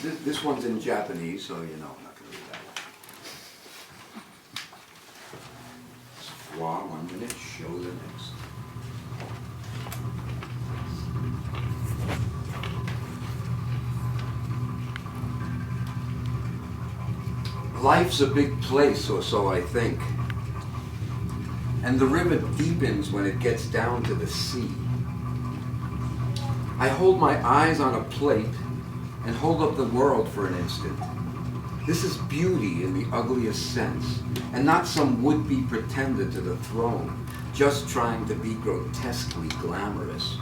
This one's in Japanese, so you know I'm not going to read that one. 1 minute, show the next. Life's a big place, or so I think. And the river deepens when it gets down to the sea. I hold my eyes on a plate and hold up the world for an instant. This is beauty in the ugliest sense, and not some would-be pretender to the throne, just trying to be grotesquely glamorous.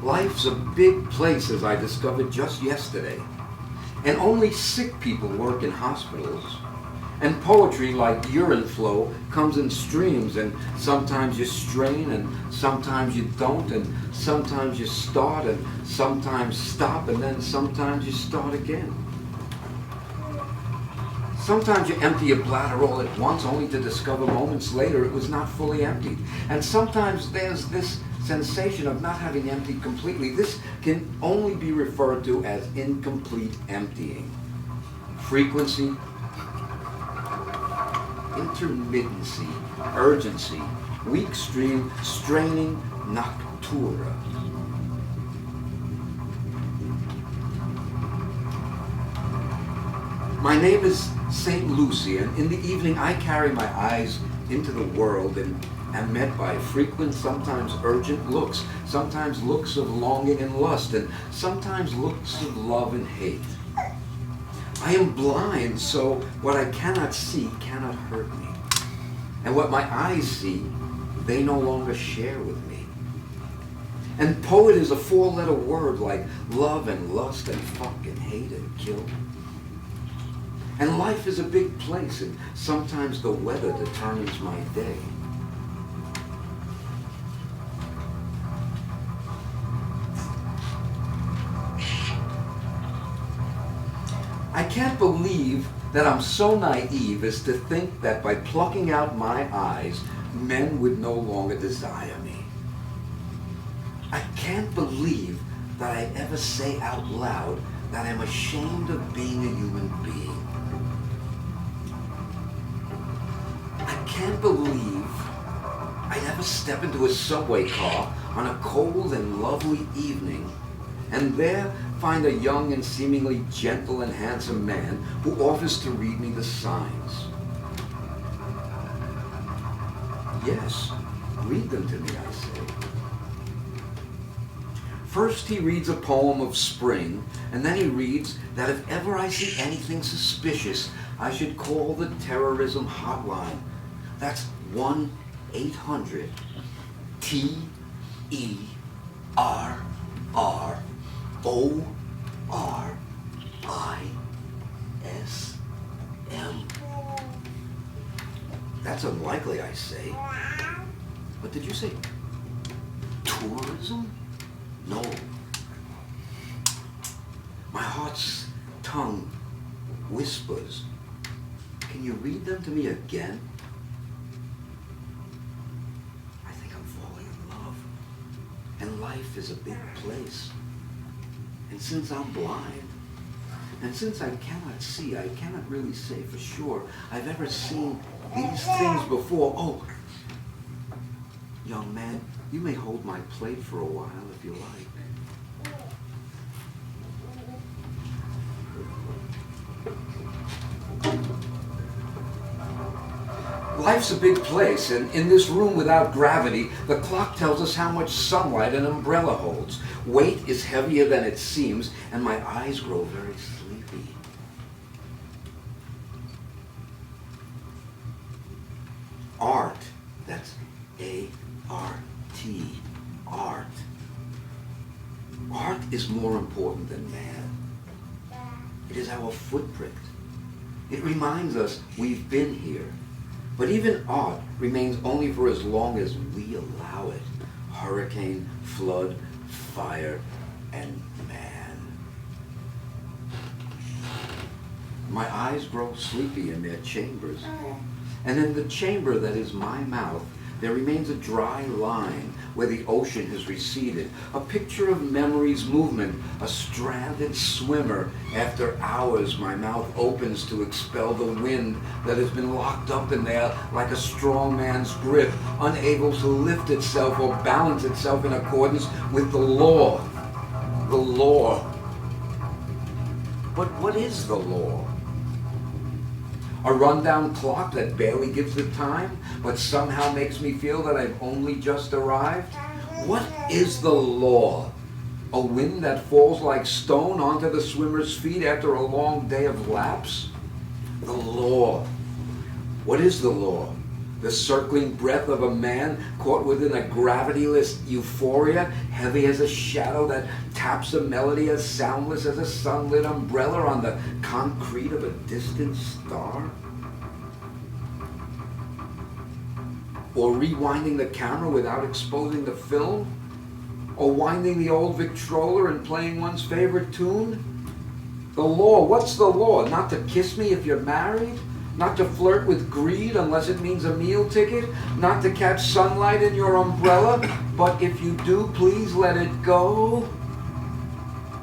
Life's a big place, as I discovered just yesterday, and only sick people work in hospitals. And poetry, like urine flow, comes in streams, and sometimes you strain, and sometimes you don't, and sometimes you start, and sometimes stop, and then sometimes you start again. Sometimes you empty your bladder all at once, only to discover moments later it was not fully emptied. And sometimes there's this sensation of not having emptied completely. This can only be referred to as incomplete emptying. Frequency, intermittency, urgency, weak stream, straining, noctura. My name is St. Lucy, and in the evening I carry my eyes into the world and am met by frequent, sometimes urgent looks, sometimes looks of longing and lust, and sometimes looks of love and hate. I am blind, so what I cannot see cannot hurt me. And what my eyes see, they no longer share with me. And poet is a four-letter word like love and lust and fuck and hate and kill. And life is a big place, and sometimes the weather determines my day. I can't believe that I'm so naive as to think that by plucking out my eyes, men would no longer desire me. I can't believe that I ever say out loud that I'm ashamed of being a human being. I can't believe I'd ever step into a subway car on a cold and lovely evening and there find a young and seemingly gentle and handsome man who offers to read me the signs. Yes, read them to me, I say. First he reads a poem of spring, and then he reads that if ever I see anything suspicious, I should call the terrorism hotline. That's 1-800-TERRORISM. That's unlikely, I say. But did you say tourism? No. My heart's tongue whispers. Can you read them to me again? I think I'm falling in love. And life is a big place. And since I'm blind, and since I cannot see, I cannot really say for sure I've ever seen these things before. Oh, young man, you may hold my plate for a while if you like. Life's a big place, and in this room without gravity, the clock tells us how much sunlight an umbrella holds. Weight is heavier than it seems, and my eyes grow very sleepy. Art, that's A-R-T, art. Art is more important than man. It is our footprint. It reminds us we've been here. But even art remains only for as long as we allow it. Hurricane, flood, fire, and man. My eyes grow sleepy in their chambers. And in the chamber that is my mouth, There remains a dry line where the ocean has receded, a picture of memory's movement, a stranded swimmer. After hours, my mouth opens to expel the wind that has been locked up in there like a strong man's grip, unable to lift itself or balance itself in accordance with the law. The law. But what is the law? A rundown clock that barely gives the time, but somehow makes me feel that I've only just arrived? What is the law? A wind that falls like stone onto the swimmer's feet after a long day of laps? The law. What is the law? The circling breath of a man caught within a gravityless euphoria, heavy as a shadow that taps a melody as soundless as a sunlit umbrella on the concrete of a distant star? Or rewinding the camera without exposing the film? Or winding the old Victrola and playing one's favorite tune? The law, what's the law? Not to kiss me if you're married? Not to flirt with greed unless it means a meal ticket? Not to catch sunlight in your umbrella? But if you do, please let it go?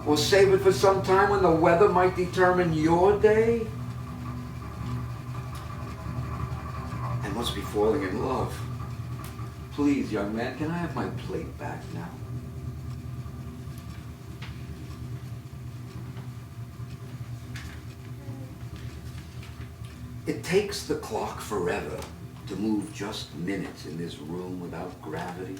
Or save it for some time when the weather might determine your day? I must be falling in love. Please, young man, can I have my plate back now? It takes the clock forever to move just minutes in this room without gravity.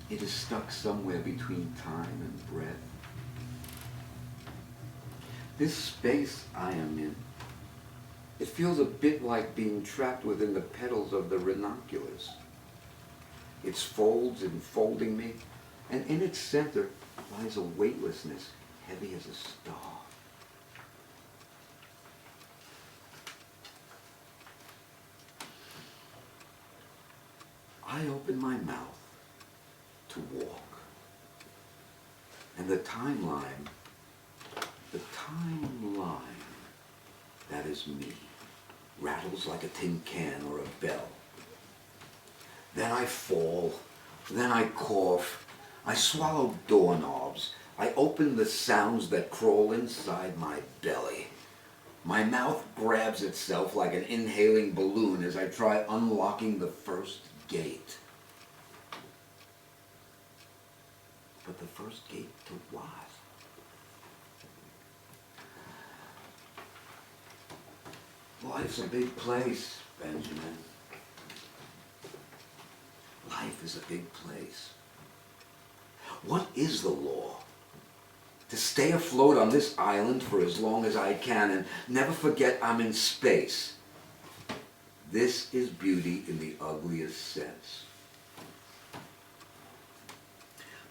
It is stuck somewhere between time and breath. This space I am in, it feels a bit like being trapped within the petals of the ranunculus. Its folds enfolding me, and in its center lies a weightlessness heavy as a star. I open my mouth to walk, and the timeline, that is me, rattles like a tin can or a bell. Then I fall, then I cough, I swallow doorknobs, I open the sounds that crawl inside my belly. My mouth grabs itself like an inhaling balloon as I try unlocking the first gate. But the first gate to what? Life's a big place, Benjamin. Life is a big place. What is the law? To stay afloat on this island for as long as I can and never forget I'm in space. This is beauty in the ugliest sense.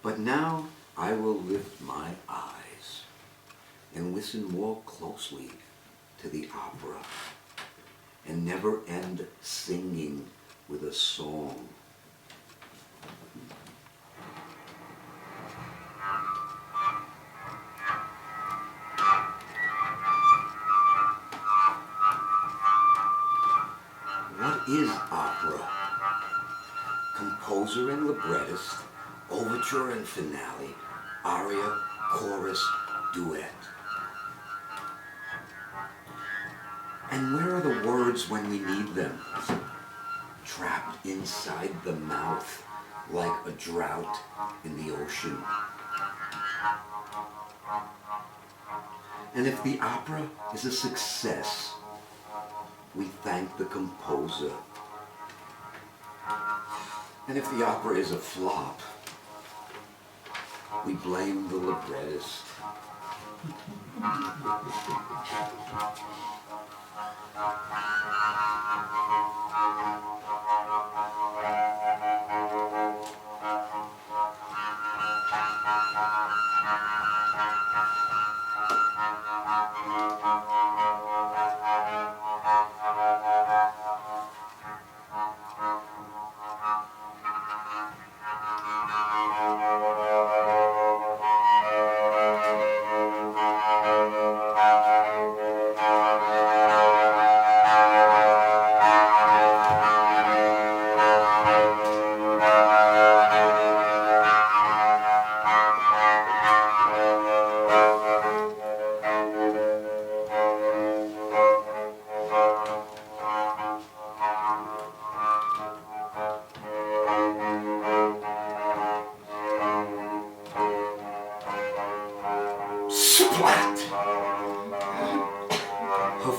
But now I will lift my eyes and listen more closely to the opera and never end singing with a song. What is opera? Composer and librettist, overture and finale, aria, chorus, duet. And where are the words when we need them? Trapped inside the mouth, like a drought in the ocean. And if the opera is a success, we thank the composer. And if the opera is a flop, we blame the librettist.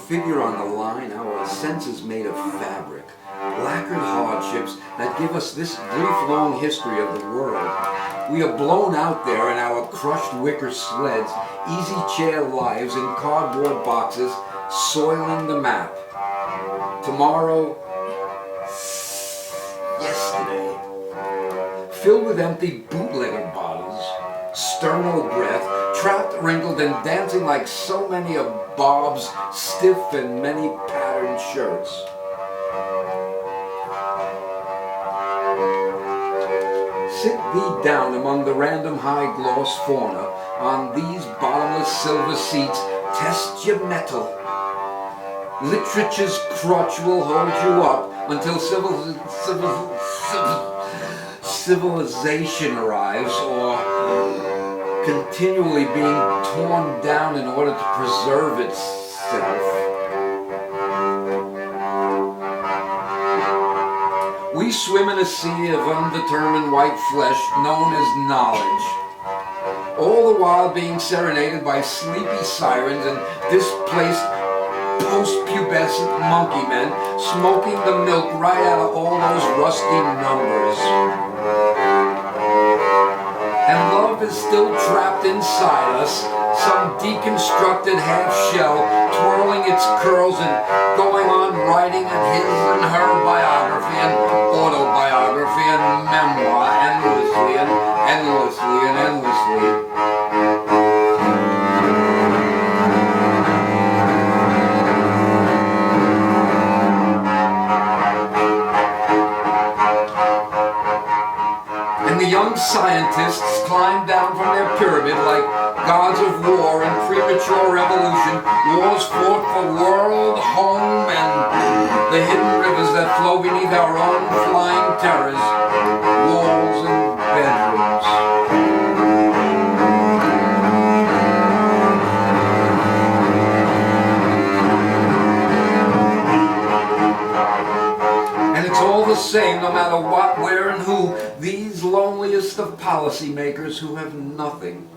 figure on the line, our senses made of fabric, lacquered hardships that give us this brief long history of the world. We are blown out there in our crushed wicker sleds, easy chair lives in cardboard boxes, soiling the map. Tomorrow, yesterday, filled with empty bootlegger bottles, sternal breath, trapped, wrinkled, and dancing like so many of Bob's stiff and many patterned shirts. Sit thee down among the random high-gloss fauna on these bottomless silver seats, test your mettle. Literature's crutch will hold you up until civilization arrives, or continually being torn down in order to preserve itself. We swim in a sea of undetermined white flesh known as knowledge, all the while being serenaded by sleepy sirens and displaced post-pubescent monkey men smoking the milk right out of all those rusty numbers. And love is still trapped inside us, some deconstructed half-shell twirling its curls and going on writing his and her biography and autobiography and memoir endlessly and endlessly and endlessly. The young scientists climb down from their pyramid like gods of war and premature revolution, wars fought for world, home, and the hidden rivers that flow beneath our own flying terrors, walls and bedrooms. The same, no matter what, where, and who, these loneliest of policymakers who have nothing,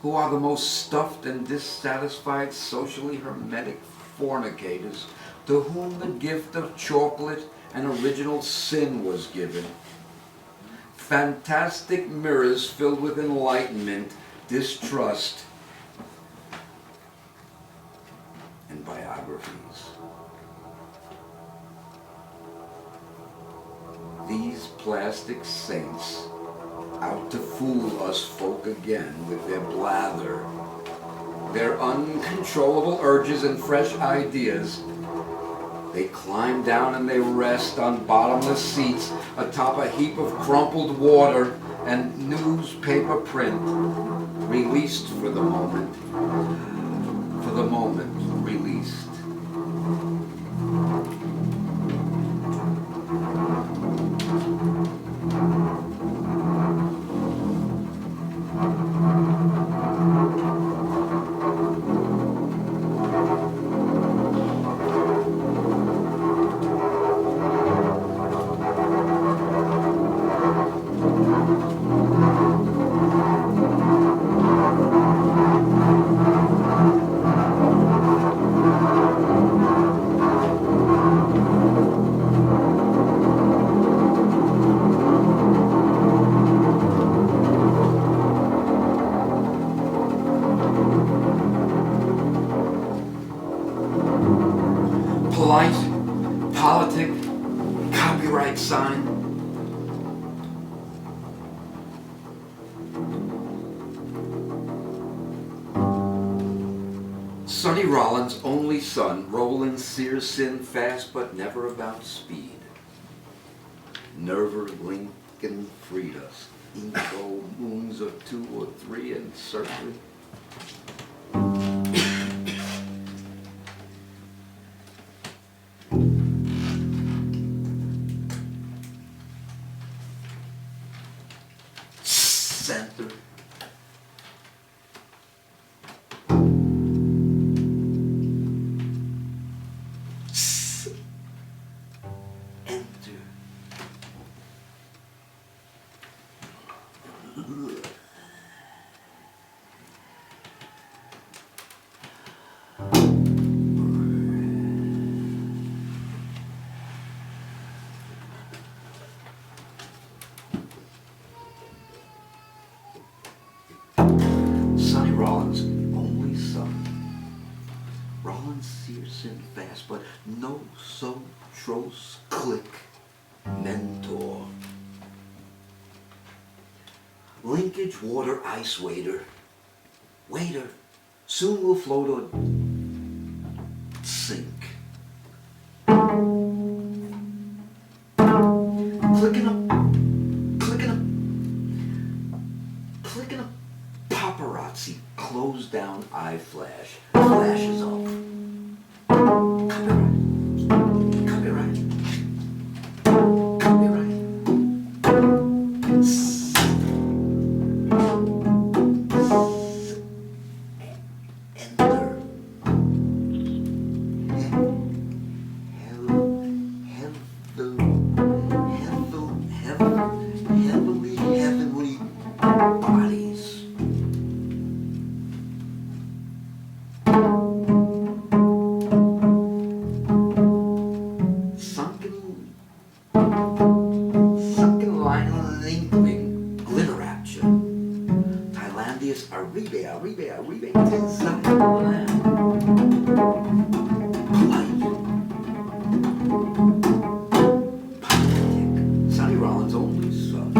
who are the most stuffed and dissatisfied, socially hermetic fornicators, to whom the gift of chocolate and original sin was given. Fantastic mirrors filled with enlightenment, distrust, and biographies. These plastic saints, out to fool us folk again with their blather, their uncontrollable urges and fresh ideas. They climb down and they rest on bottomless seats atop a heap of crumpled water and newspaper print, released for the moment released. Polite, politic, copyright sign. Sonny Rollins' only son, Roland Searsin, fast but never about speed. Nerver, Lincoln, Frida, Inco, moons of 2 or 3, and certainly center. Enter. nice and fast, but no so tros click mentor. Linkage water ice waiter. Waiter, soon we'll float or sink. Clicking up, paparazzi, close down eye flash, flashes up. Copyright. Enter. Heavenly bodies. Sunken line lingering glitter action. Thailandia's Aribe, Thailand. Polite. Politic. Sonny Rollins' only son.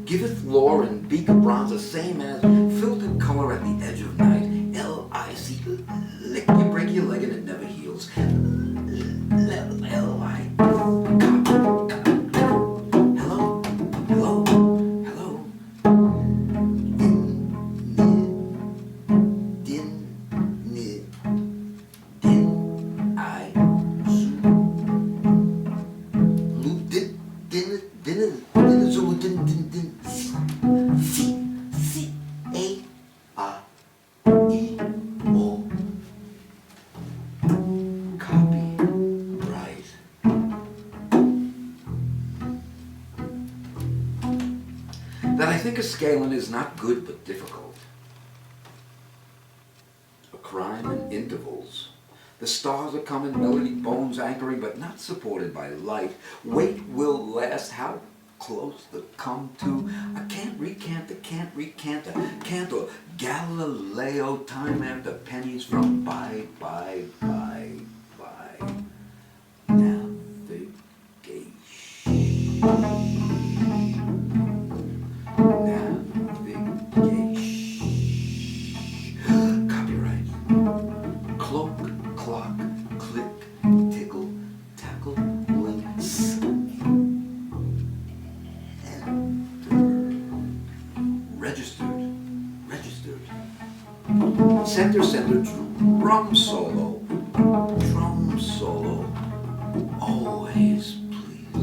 Giveth lore and beak of bronze the same as filtered color at the edge of night. L-I-C, lick you, break your leg and it never heals. L-I, hello. Copyright. That I think a scaling is not good but difficult. A crime in intervals. The stars are coming, melody bones anchoring, but not supported by light. Wait will last, how close the come to. I can't recant the cantor. Galileo, time after pennies from bye. Navigation. Copyright. Cloak, clock, click, tickle, tackle, link, Registered. Center, drum solo. Always, please.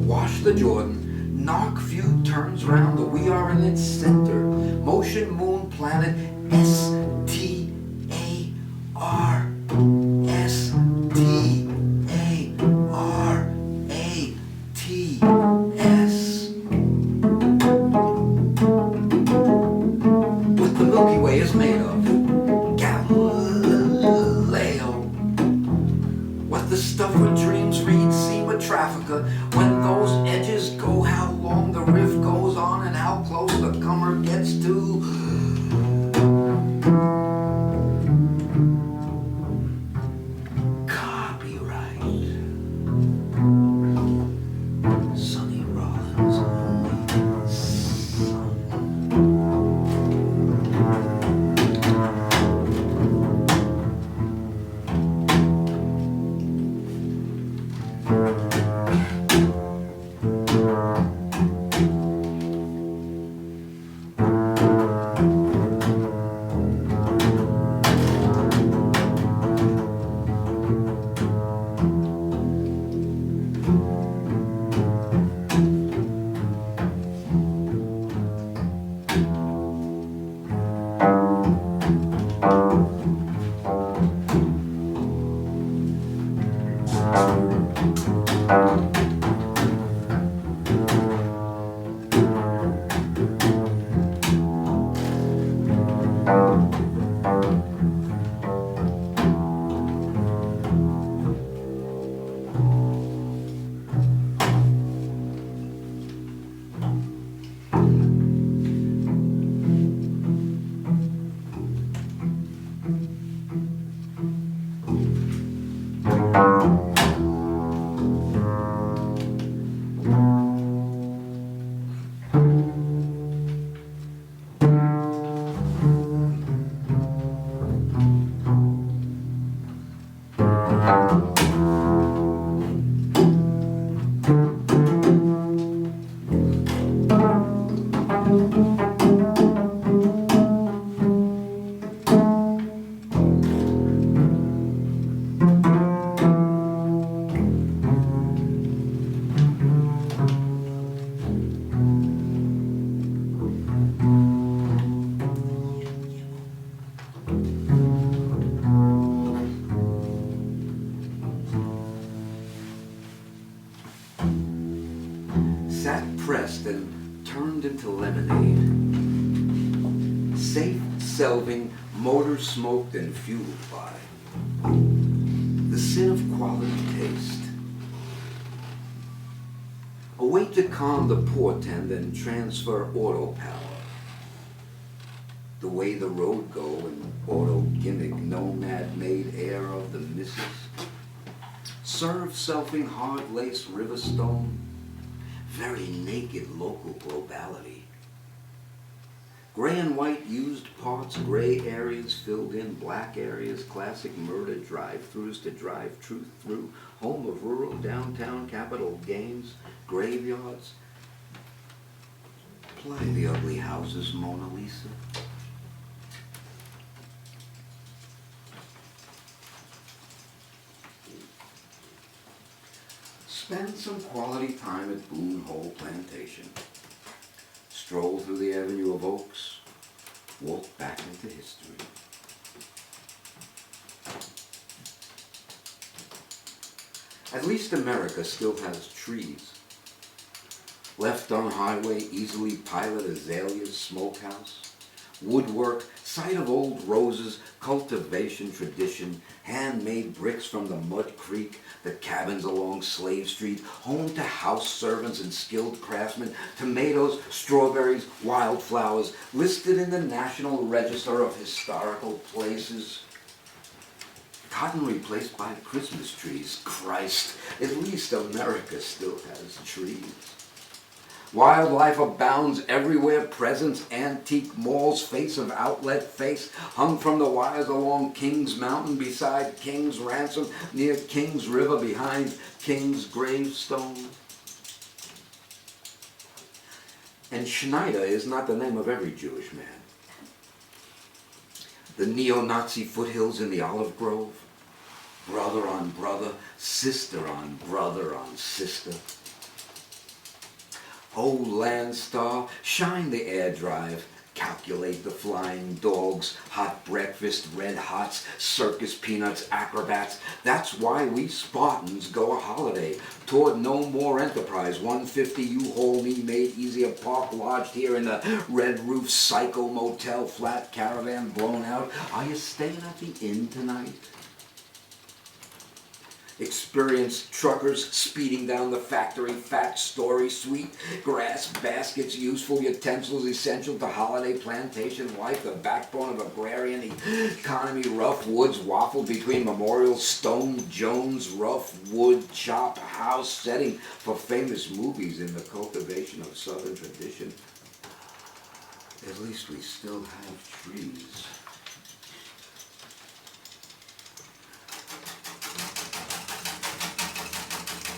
Wash the Jordan. Knock few turns round, but we are in its center. Motion, moon, planet, S-T-A-R. What the Milky Way is made of. Galileo. What the stuff with dreams read, see with Traffica. When those edges go, how long the riff goes on and how close the comer gets to. Copyright. Sonny Rollins' only son. Sat pressed and turned into lemonade. Safe selving, motor smoked and fueled by the sin of quality taste. A way to calm the portend and transfer auto power. The way the road go and auto gimmick nomad made air of the missus. Serve selfing hard lace river stone. Very naked local globality. Gray and white used parts, gray areas filled in, black areas, classic murder drive-thrus to drive truth through, home of rural downtown capital games, graveyards. Play the ugly houses, Mona Lisa. Spend some quality time at Boone Hole Plantation. Stroll through the avenue of oaks. Walk back into history. At least America still has trees. Left on highway, easily pilot azaleas, smokehouse. Woodwork, site of old roses, cultivation tradition, handmade bricks from the Mud Creek, the cabins along Slave Street, home to house servants and skilled craftsmen, tomatoes, strawberries, wildflowers, listed in the National Register of Historical Places. Cotton replaced by Christmas trees. Christ, at least America still has trees. Wildlife abounds everywhere, presents, antique malls, face of outlet face, hung from the wires along King's Mountain, beside King's Ransom, near King's River, behind King's gravestone. And Schneider is not the name of every Jewish man. The neo-Nazi foothills in the olive grove, brother on brother, sister on sister. Oh, Landstar, shine the air drive, calculate the flying dogs, hot breakfast, red hots, circus peanuts, acrobats. That's why we Spartans go a holiday toward no more enterprise. 150 U-Haul me made easier park lodged here in the red roof psycho motel, flat caravan blown out. Are you staying at the inn tonight? Experienced truckers speeding down the factory, fat story, sweet grass baskets, useful utensils essential to holiday plantation life, the backbone of agrarian economy, rough woods waffled between Memorial, Stone, Jones, rough wood, chop house, setting for famous movies in the cultivation of Southern tradition. At least we still have trees.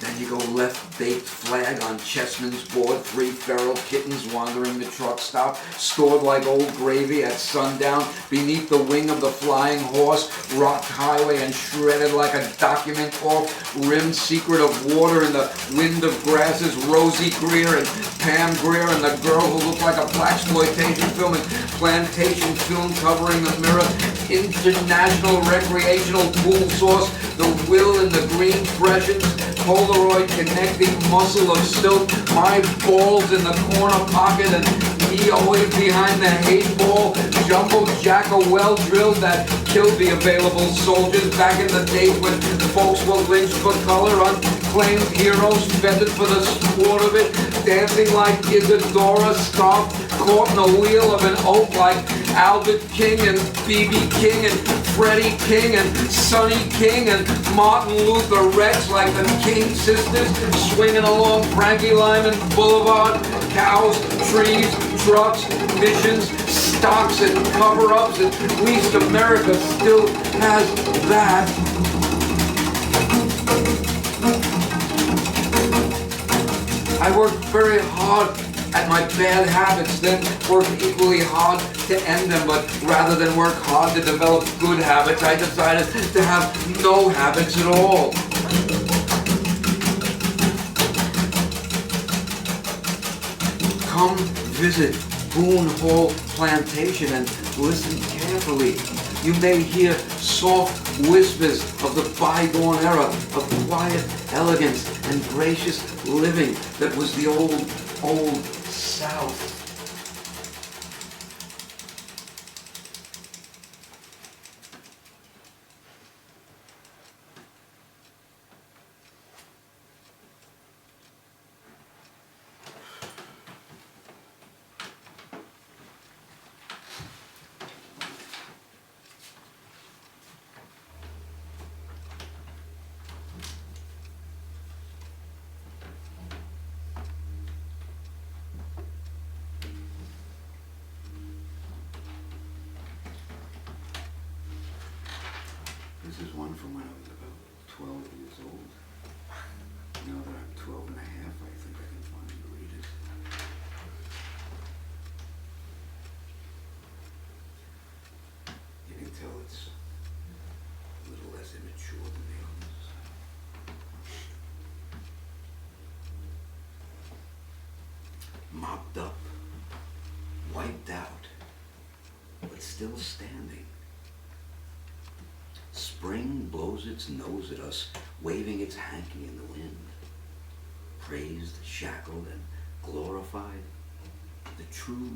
Then you go left, baked flag on Chessman's board, 3 feral kittens wandering the truck stop, stored like old gravy at sundown, beneath the wing of the flying horse, rocked highway and shredded like a document off, rimmed secret of water in the wind of grasses, Rosie Greer and Pam Grier and the girl who looked like a blaxploitation film and plantation film covering the mirror, international recreational pool source, the will and the green freshes, Polaroid connecting muscle of silk, my balls in the corner pocket and me always behind the 8-ball, jumbo jack, a well drilled that killed the available soldiers back in the days when folks were lynched for color, unclaimed heroes feathered for the sport of it, dancing like Isadora, scarfed, caught in the wheel of an oak like Albert King and B.B. King and Freddie King and Sonny King and Martin Luther Rex like the King sisters swinging along Frankie Lyman Boulevard, cows, trees, trucks, missions, stocks and cover-ups. At least America still has that. I worked very hard at my bad habits, then worked equally hard to end them, but rather than work hard to develop good habits, I decided to have no habits at all. Come visit Boone Hall Plantation and listen carefully. You may hear soft whispers of the bygone era of quiet elegance and gracious living that was the old South. This is one from when I was about 12 years old. Now that I'm 12 and a half, I think I can finally read it. You can tell it's a little less immature than the others. Mopped up, wiped out, but still standing. Spring blows its nose at us, waving its hanky in the wind. Praised, shackled, and glorified, the true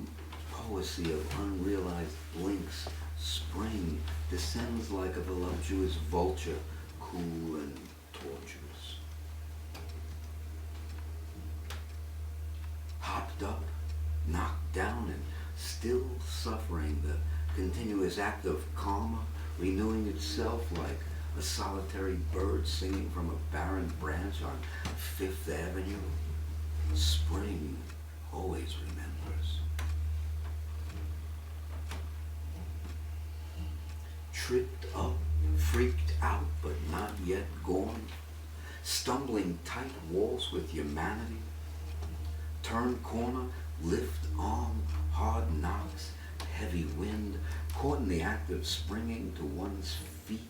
poesy of unrealized blinks, spring descends like a voluptuous vulture, cool and tortuous. Hopped up, knocked down, and still suffering the continuous act of karma, renewing itself like a solitary bird singing from a barren branch on Fifth Avenue. Spring always remembers. Tripped up, freaked out, but not yet gone. Stumbling tight walls with humanity. Turn corner, lift arm, hard knocks, heavy wind, caught in the act of springing to one's feet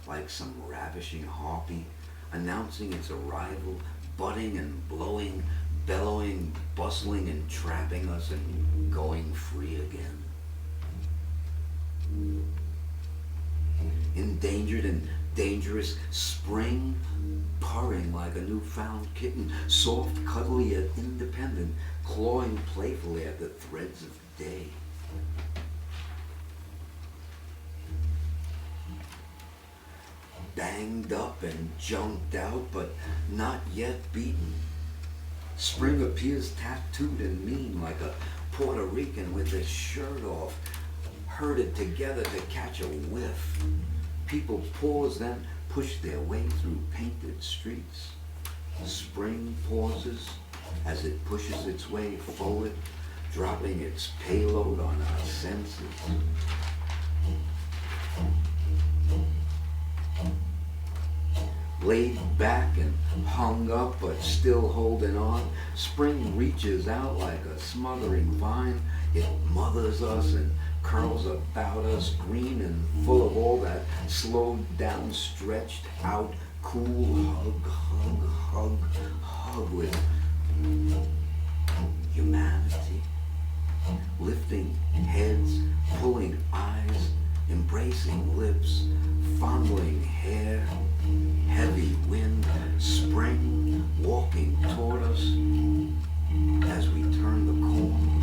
like some ravishing harpy, announcing its arrival, budding and blowing, bellowing, bustling and trapping us and going free again. Endangered and dangerous, spring purring like a newfound kitten, soft, cuddly yet independent, clawing playfully at the threads of day. Banged up and junked out, but not yet beaten. Spring appears tattooed and mean like a Puerto Rican with his shirt off, herded together to catch a whiff. People pause, then push their way through painted streets. Spring pauses as it pushes its way forward, dropping its payload on our senses. Laid back and hung up, but still holding on, spring reaches out like a smothering vine. It mothers us and curls about us, green and full of all that slowed down, stretched out, cool hug, hug, hug, hug with humanity. Lifting heads, pulling eyes, embracing lips, fondling hair, heavy wind, spring walking toward us as we turn the corner.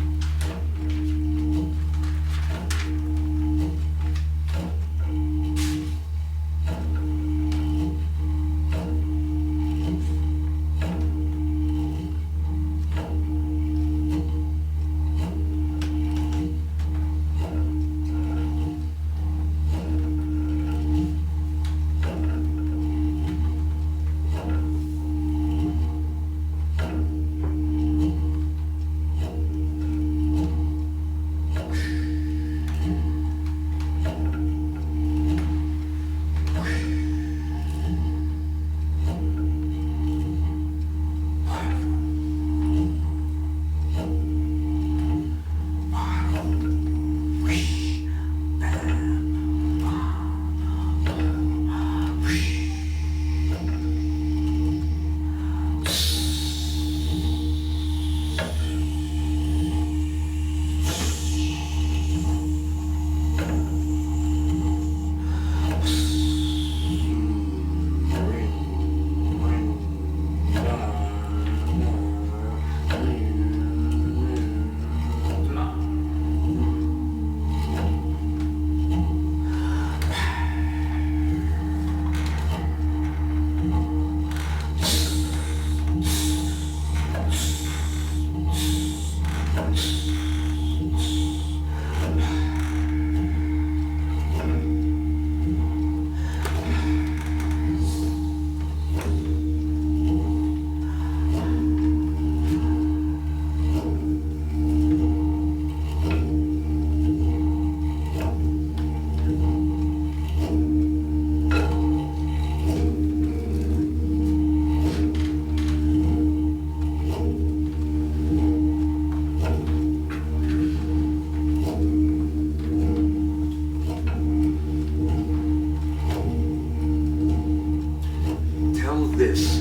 this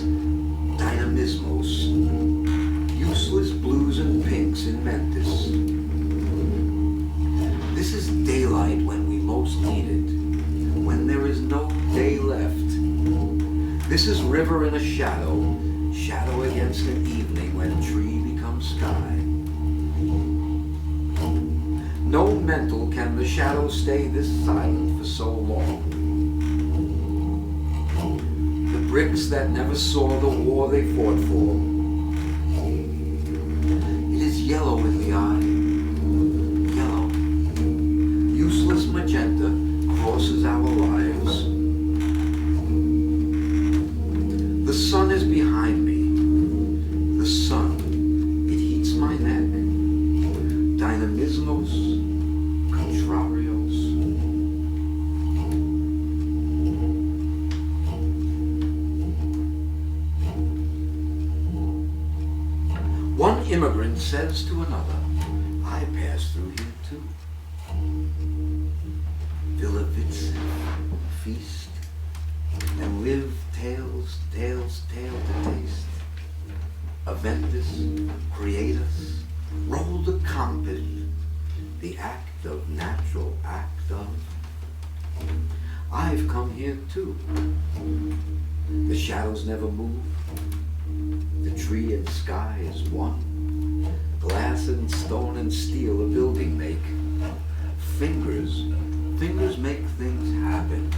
dynamismos, useless blues and pinks in mentis. This is daylight when we most need it, when there is no day left. This is river in a shadow, shadow against an evening when tree becomes sky. No mental can the shadow stay this silent for so long. The bricks that never saw the war they fought for. It is yellow in the eye, yellow. Useless magenta crosses our lives. The sun is behind me. The sun, it heats my neck. Dynamismos, contrarios. One immigrant says to another, I pass through here too. Villa Vitsin, feast, and live tales tale to taste. Aventus, creatus, roll the compass, the act of natural act of. I've come here too. The shadows never move. The tree and sky is one. Glass and stone and steel a building make. Fingers make things happen.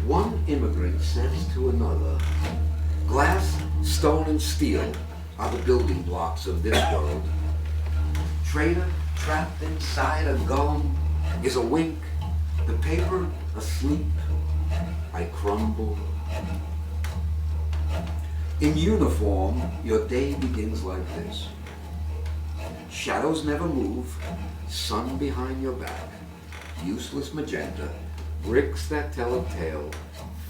One immigrant says to another, glass, stone, and steel are the building blocks of this world. Trader trapped inside a golem is a wink, the paper asleep. I crumble. In uniform, your day begins like this. Shadows never move, sun behind your back, useless magenta, bricks that tell a tale,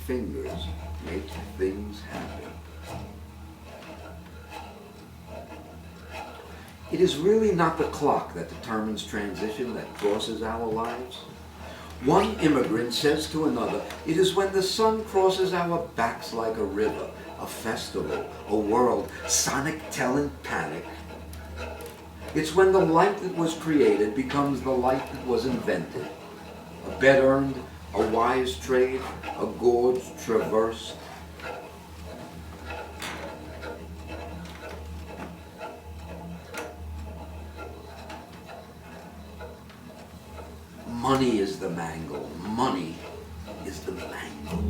fingers make things happen. It is really not the clock that determines transition that crosses our lives. One immigrant says to another, it is when the sun crosses our backs like a river, a festival, a world, sonic telling panic. It's when the light that was created becomes the light that was invented. A bet earned, a wise trade, a gorge traversed. Money is the mangle. Money is the mangle.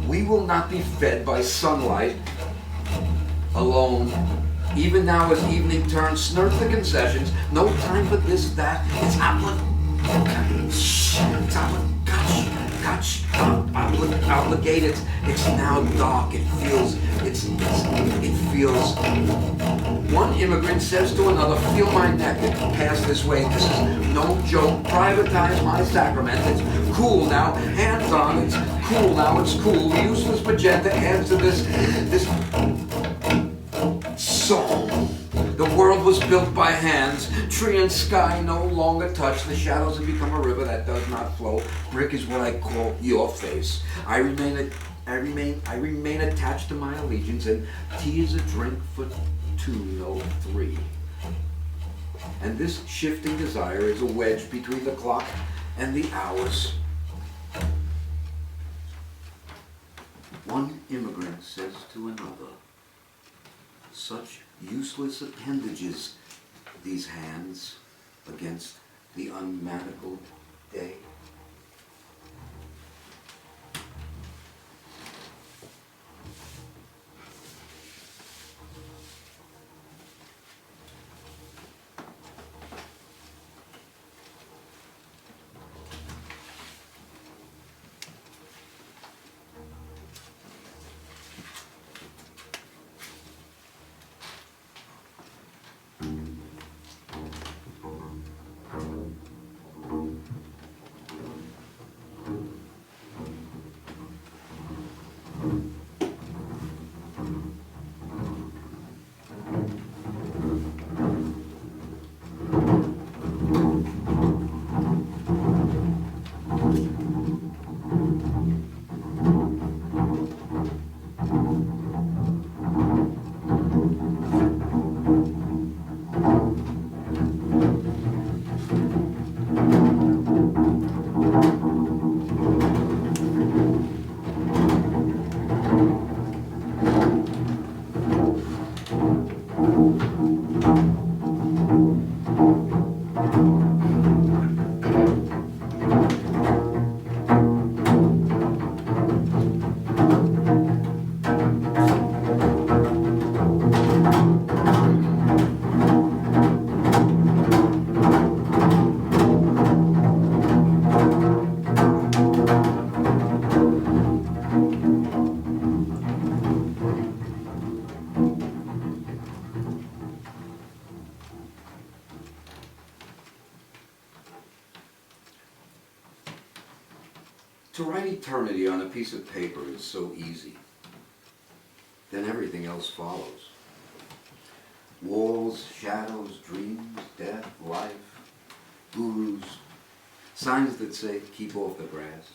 We will not be fed by sunlight alone. Even now as evening turns, snort the concessions. No time for this, that. It's obligated. It's now dark. It feels. One immigrant says to another, feel my neck, pass this way. This is no joke. Privatize my sacrament. It's cool now. Hands on. It's cool now. It's cool. Useless magenta adds to this song. The world was built by hands. Tree and sky no longer touch. The shadows have become a river that does not flow. Brick is what I call your face. I remain attached to my allegiance, and tea is a drink for two, no three. And this shifting desire is a wedge between the clock and the hours. One immigrant says to another, such useless appendages, these hands against the unmanacled day. To write eternity on a piece of paper is so easy. Then everything else follows. Walls, shadows, dreams, death, life, gurus, signs that say keep off the grass,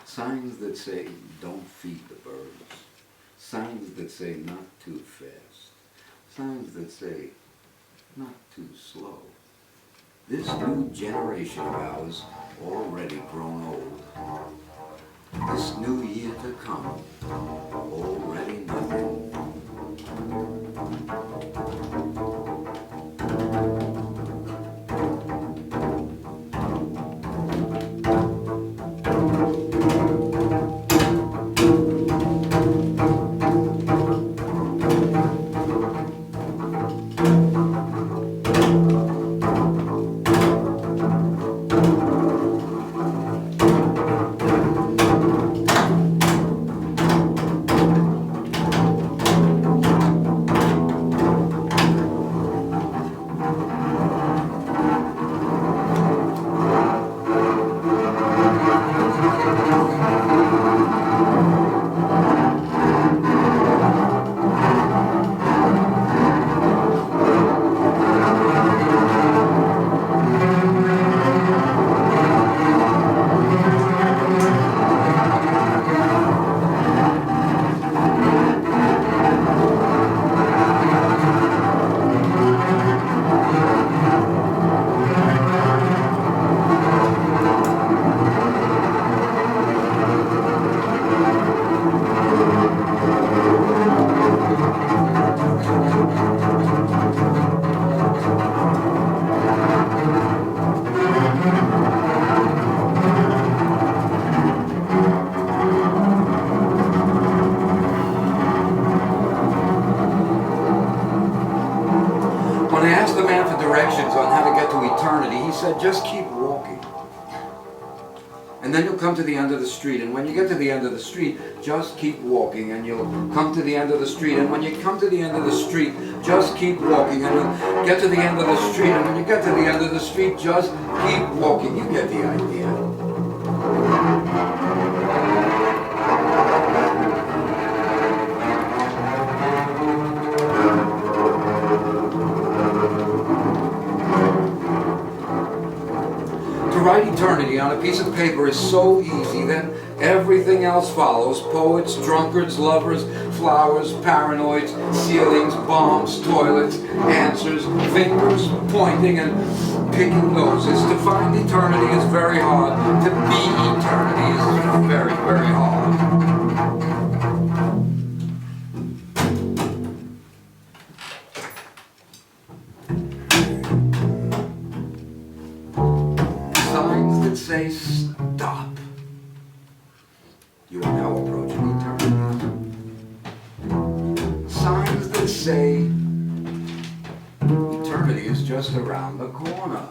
signs that say don't feed the birds, signs that say not too fast, signs that say not too slow. This new generation of ours already grown old. This new year to come, already nothing. When I asked the man for directions on how to get to eternity, he said, just keep walking. And then you'll come to the end of the street. And when you get to the end of the street, just keep walking. And you'll come to the end of the street. And when you come to the end of the street, just keep walking. And you'll get to the end of the street. And when you get to the end of the street, just keep walking. You get the idea. To write eternity on a piece of paper is so easy, then everything else follows. Poets, drunkards, lovers, flowers, paranoids, ceilings, bombs, toilets, answers, fingers pointing and picking noses. To find eternity is very hard. To be eternity is very, very hard. Signs that say stop. You are now approaching eternity. Signs that say eternity is just around the corner.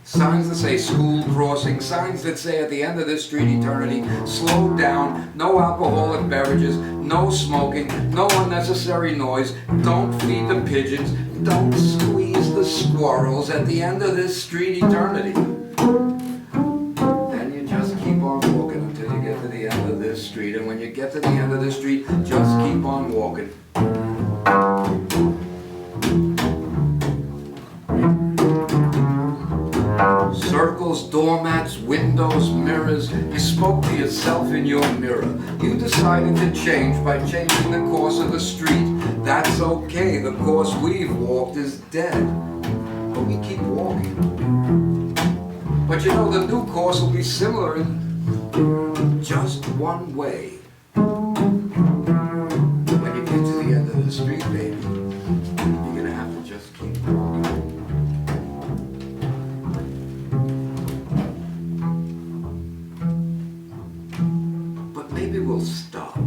Signs that say school crossing. Signs that say at the end of this street eternity, slow down, no alcoholic beverages, no smoking, no unnecessary noise, don't feed the pigeons, don't squeeze the squirrels at the end of this street eternity. Then you just keep on walking until you get to the end of this street, and when you get to the end of this street, just keep on walking. Circles, doormats, windows, mirrors. You spoke to yourself in your mirror. You decided to change by changing the course of the street. That's okay, the course we've walked is dead. But we keep walking. But you know, the new course will be similar in just one way. When you get to the end of the street, baby, you're gonna have to just keep walking. But maybe we'll stop.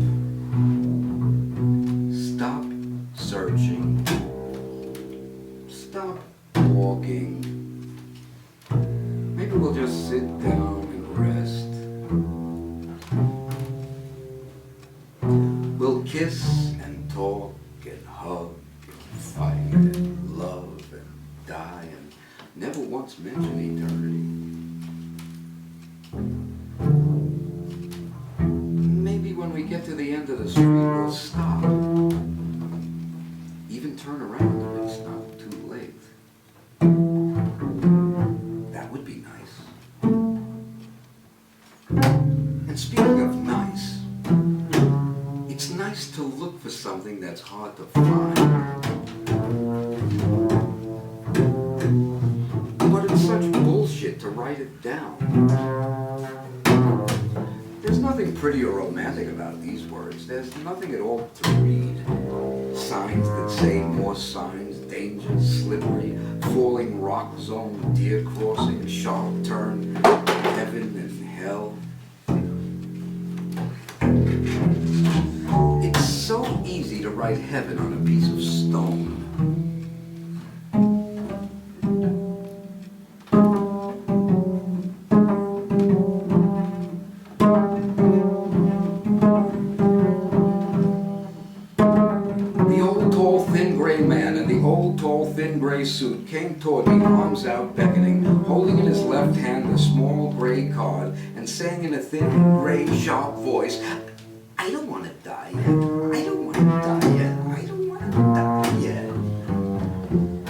Stop searching. Stop walking. Maybe we'll just sit down and rest. We'll kiss and talk and hug and fight and love and die and never once mention eternity. Maybe when we get to the end of the street, we'll stop. Even turn around if it's not too late. That would be nice. And speaking of nice, it's nice to look for something that's hard to find. But it's such bullshit to write it down. There's nothing pretty or romantic about these words. There's nothing at all to read. Signs that say more signs, danger, slippery, falling rock zone, deer crossing, sharp turn, heaven and hell. It's so easy to write heaven on a piece of stone. Suit came toward me, arms out, beckoning, holding in his left hand a small gray card, and saying in a thin, gray, sharp voice, "I don't want to die yet. I don't want to die yet. I don't want to die yet."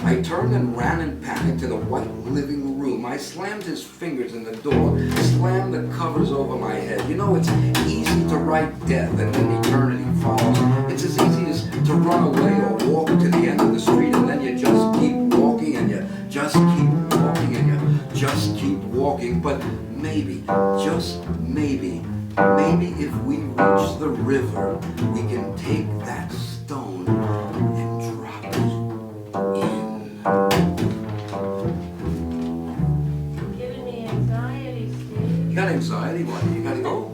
I turned and ran in panic to the white living room. I slammed his fingers in the door, slammed the covers over my head. You know, it's easy to write death and then eternity follows. It's as easy as to run away or walk to the end of the street and then you just keep walking and you just keep walking and you just keep walking. But maybe, just maybe if we reach the river, we can take that stone and drop it in. Giving me anxiety, Steve. You got anxiety? What? You gotta go?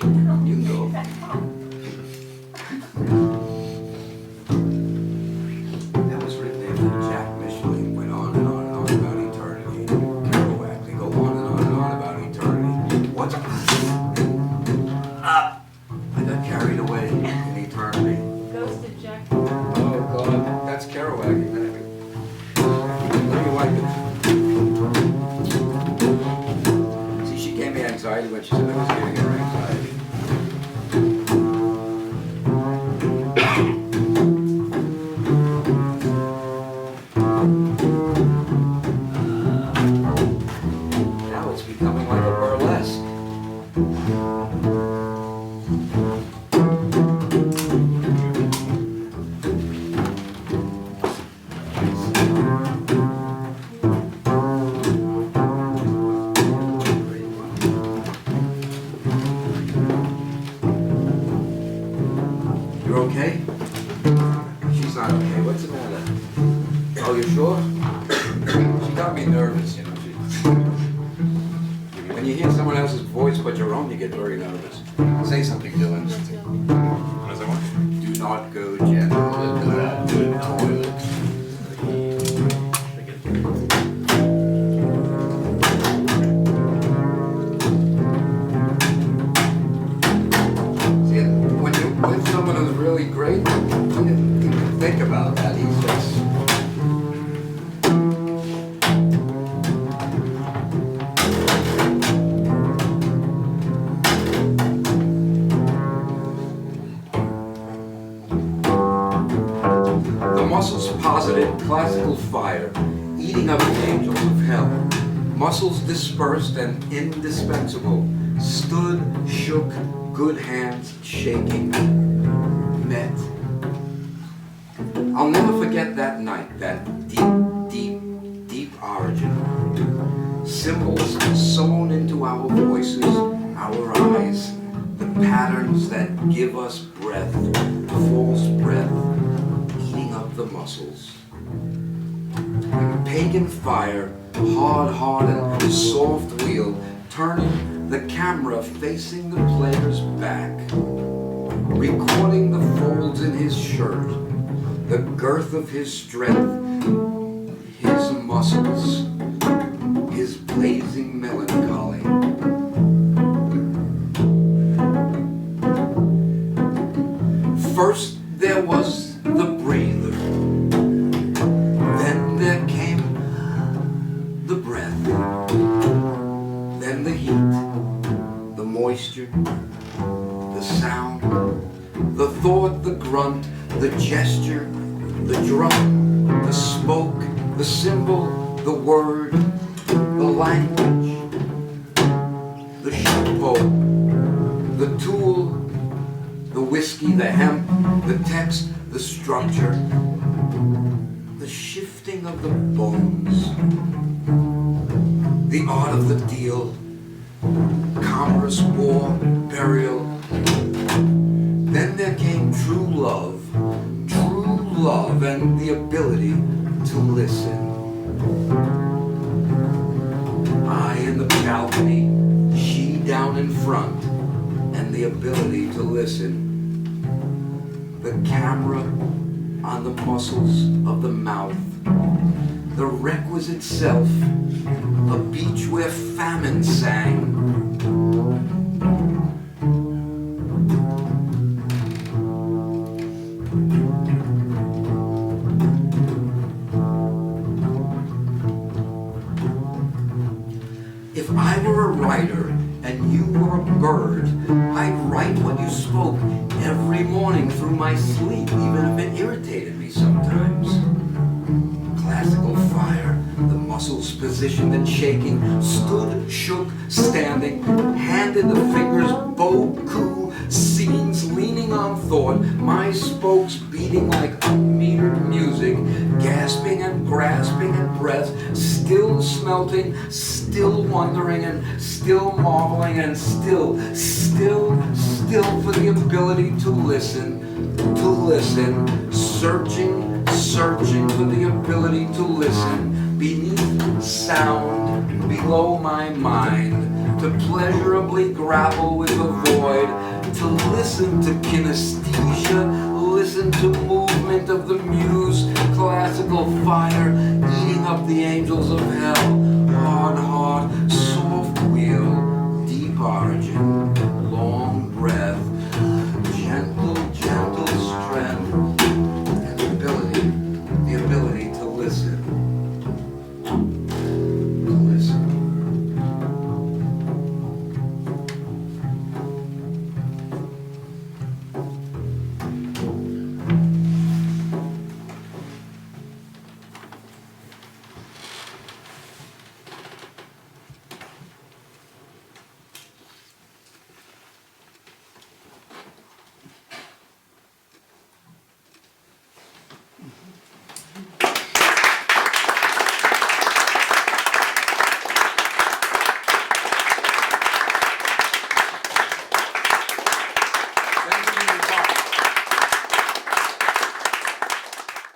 No. You can go. That was written after Jack Micheline went on and on and on about eternity. Kerouac, they go on and on and on about eternity. What's up? I got carried away in eternity. Goes to Jack. Oh God, that's Kerouac. Let me wipe it. See, she gave me anxiety when she said I was giving her anxiety. Now it's becoming like a burlesque. You're okay? She's not okay. What's the matter? Oh, you're sure? She got me nervous, you know. When you hear someone else's voice but your own, you get very nervous. Say something, Dylan. Do not go gentle into that good toilet. See, when you're with someone who's really great, you think about that. He's just... Muscles posited classical fire, eating up the angels of hell. Muscles dispersed and indispensable, stood, shook, good hands shaking, met. I'll never forget that night, that deep, deep, deep origin. symbols sewn into our voices, our eyes, the patterns that give us breath, false breath, eating up the muscles. Pagan fire, hard and soft wheel, turning the camera facing the player's back, recording the folds in his shirt, the girth of his strength, his muscles, his blazing melancholy. First there was the breather, then there came the breath, then the heat, the moisture, the sound, the thought, the grunt, the gesture, the drum, the smoke, the symbol, the word, the language, the chapeau, the tool, the whiskey, the hemp, the text, the structure, the shifting of the bones, the art of the deal, commerce, war, burial. Then there came true love and the ability to listen. I in the balcony, she down in front, and the ability to listen. The camera on the muscles of the mouth, the requisite self, a beach where famine sang. If I were a writer and you were a bird, I'd write what you spoke every morning through my sleep, even if it irritated me sometimes. Classical fire, the muscles positioned and shaking, stood, shook, standing, handed the fingers, boku, scenes leaning on thought, my spokes beating like unmetered music, gasping and grasping at breath, still smelting, still wondering and still marveling and still for the ability to listen, searching for the ability to listen, beneath sound, below my mind, to pleasurably grapple with the void, to listen to kinesthesia, listen to movement of the muse, classical fire, eating up the angels of hell, hard,